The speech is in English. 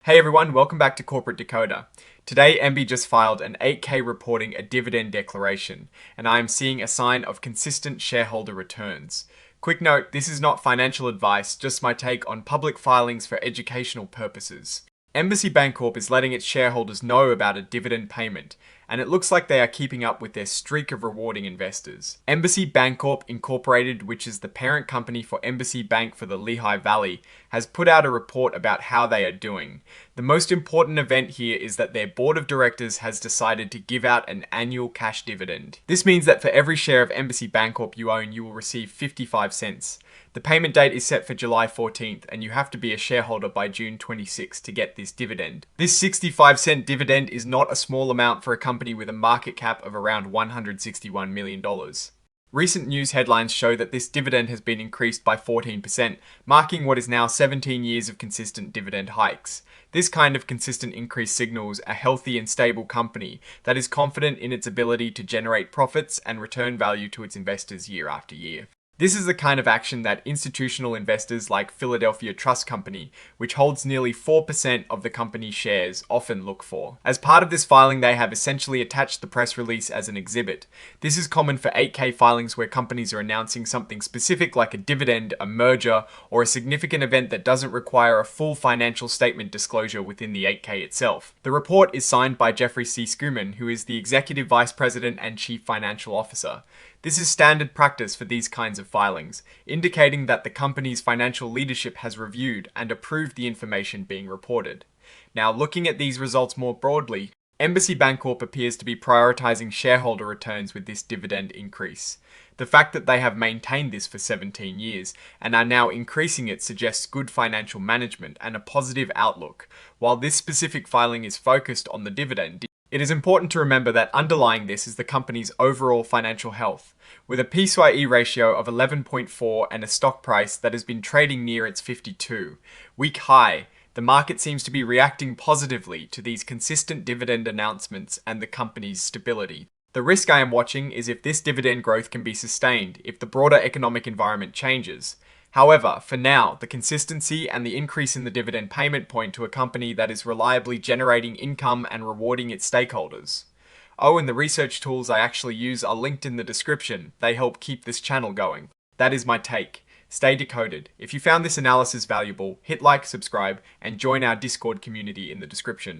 Hey everyone, welcome back to Corporate Decoder. Today, EMBY just filed an 8K reporting a dividend declaration, and I am seeing a sign of consistent shareholder returns. Quick note, this is not financial advice, just my take on public filings for educational purposes. EMBY Bancorp is letting its shareholders know about a dividend payment, and it looks like they are keeping up with their streak of rewarding investors. EMBY Bancorp Incorporated, which is the parent company for EMBY Bank for the Lehigh Valley, has put out a report about how they are doing. The most important event here is that their board of directors has decided to give out an annual cash dividend. This means that for every share of EMBY Bancorp you own, you will receive 55 cents. The payment date is set for July 14th, and you have to be a shareholder by June 26th to get this dividend. This 65-cent dividend is not a small amount for a company with a market cap of around $161 million. Recent news headlines show that this dividend has been increased by 14%, marking what is now 17 years of consistent dividend hikes. This kind of consistent increase signals a healthy and stable company that is confident in its ability to generate profits and return value to its investors year after year. This is the kind of action that institutional investors like Philadelphia Trust Company, which holds nearly 4% of the company's shares, often look for. As part of this filing, they have essentially attached the press release as an exhibit. This is common for 8K filings where companies are announcing something specific like a dividend, a merger, or a significant event that doesn't require a full financial statement disclosure within the 8K itself. The report is signed by Jeffrey C. Schuman, who is the Executive Vice President and Chief Financial Officer. This is standard practice for these kinds of filings, indicating that the company's financial leadership has reviewed and approved the information being reported. Now, looking at these results more broadly, EMBY Bancorp appears to be prioritizing shareholder returns with this dividend increase. The fact that they have maintained this for 17 years and are now increasing it suggests good financial management and a positive outlook. While this specific filing is focused on the dividend, it is important to remember that underlying this is the company's overall financial health. With a P/E ratio of 11.4 and a stock price that has been trading near its 52-week high, the market seems to be reacting positively to these consistent dividend announcements and the company's stability. The risk I am watching is if this dividend growth can be sustained if the broader economic environment changes. However, for now, the consistency and the increase in the dividend payment point to a company that is reliably generating income and rewarding its stakeholders. Oh, and the research tools I actually use are linked in the description. They help keep this channel going. That is my take. Stay decoded. If you found this analysis valuable, hit like, subscribe, and join our Discord community in the description.